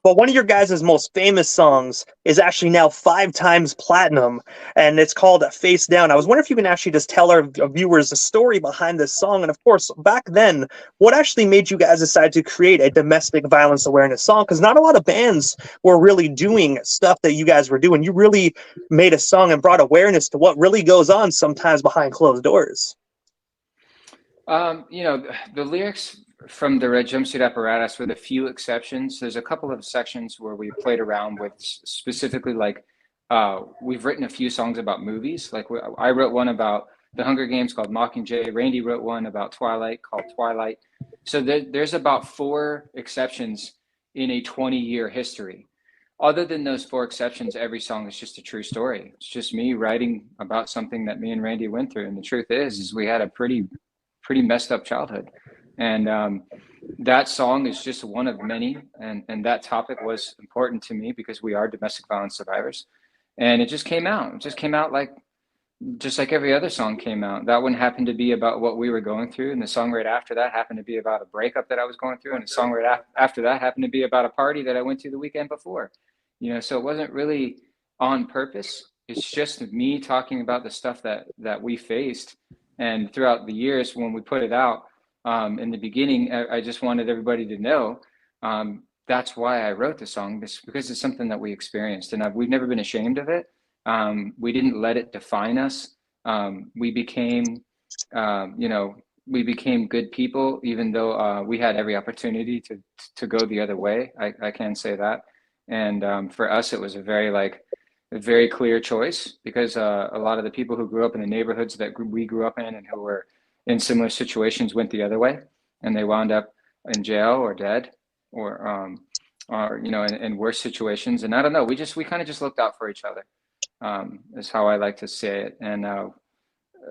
But one of your guys' most famous songs is actually now 5 times platinum, and it's called Face Down. I was wondering if you can actually just tell our viewers the story behind this song. And of course, back then, what actually made you guys decide to create a domestic violence awareness song? Because not a lot of bands were really doing stuff that you guys were doing. You really made a song and brought awareness to what really goes on sometimes behind closed doors. You know, the lyrics from the Red Jumpsuit Apparatus, with a few exceptions, there's a couple of sections where we played around with specifically like we've written a few songs about movies. Like I wrote one about the Hunger Games called Mockingjay. Randy wrote one about Twilight called Twilight. So there's about 4 exceptions in a 20-year history. Other than those 4 exceptions, every song is just a true story. It's just me writing about something that me and Randy went through. And the truth is we had a pretty messed up childhood. And that song is just one of many. And that topic was important to me because we are domestic violence survivors. And it just came out. It just came out like, just like every other song came out. That one happened to be about what we were going through. And the song right after that happened to be about a breakup that I was going through. And the song right after that happened to be about a party that I went to the weekend before. You know, so it wasn't really on purpose. It's just me talking about the stuff that we faced. And throughout the years when we put it out, in the beginning, I just wanted everybody to know that's why I wrote the song, because it's something that we experienced, and we've never been ashamed of it. We didn't let it define us. We became, we became good people, even though we had every opportunity to go the other way. I can say that. And for us, it was a very clear choice, because a lot of the people who grew up in the neighborhoods that we grew up in and who were in similar situations went the other way, and they wound up in jail or dead or in worse situations. And I don't know, we kind of just looked out for each other, is how I like to say it. And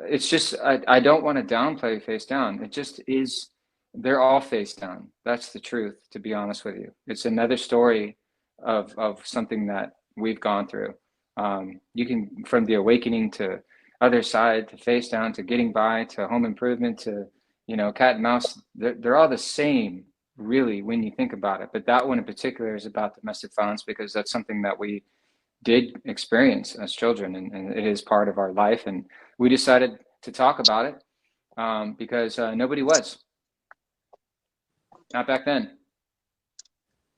it's just, I don't want to downplay Face Down. It just is, they're all face down. That's the truth, to be honest with you. It's another story of something that we've gone through. You can, from the awakening to Other Side to Face Down to Getting By to Home Improvement to, Cat and Mouse, they're all the same, really, when you think about it. But that one in particular is about domestic violence, because that's something that we did experience as children, and it is part of our life. And we decided to talk about it because nobody was. Not back then.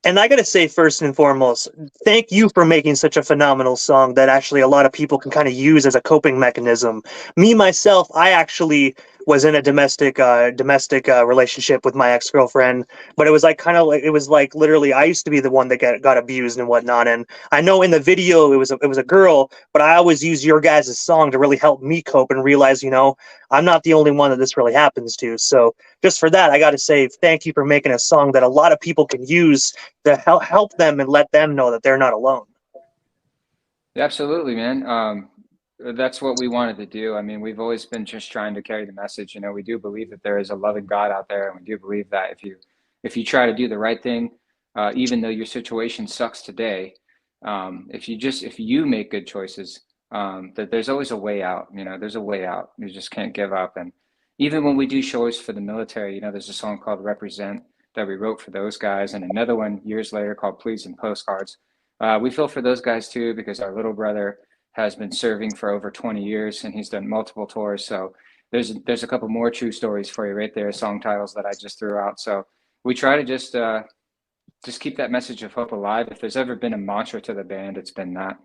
And I got to say, first and foremost, thank you for making such a phenomenal song that actually a lot of people can kind of use as a coping mechanism. Me, myself, I actually was in a domestic relationship with my ex-girlfriend, but it was like literally I used to be the one that got abused and whatnot. And I know in the video it was a girl, but I always use your guys' song to really help me cope and realize, I'm not the only one that this really happens to. So just for that, I got to say thank you for making a song that a lot of people can use to help them and let them know that they're not alone. Absolutely, man. That's what we wanted to do. I mean, we've always been just trying to carry the message. We do believe that there is a loving God out there, and we do believe that if you try to do the right thing, even though your situation sucks today, if you make good choices, that there's always a way out. There's a way out. You just can't give up. And even when we do shows for the military, there's a song called Represent that we wrote for those guys, and another one years later called Pleas and Postcards. We feel for those guys too, because our little brother has been serving for over 20 years, and he's done multiple tours. So there's a couple more true stories for you right there, song titles that I just threw out. So we try to just keep that message of hope alive. If there's ever been a mantra to the band, it's been that.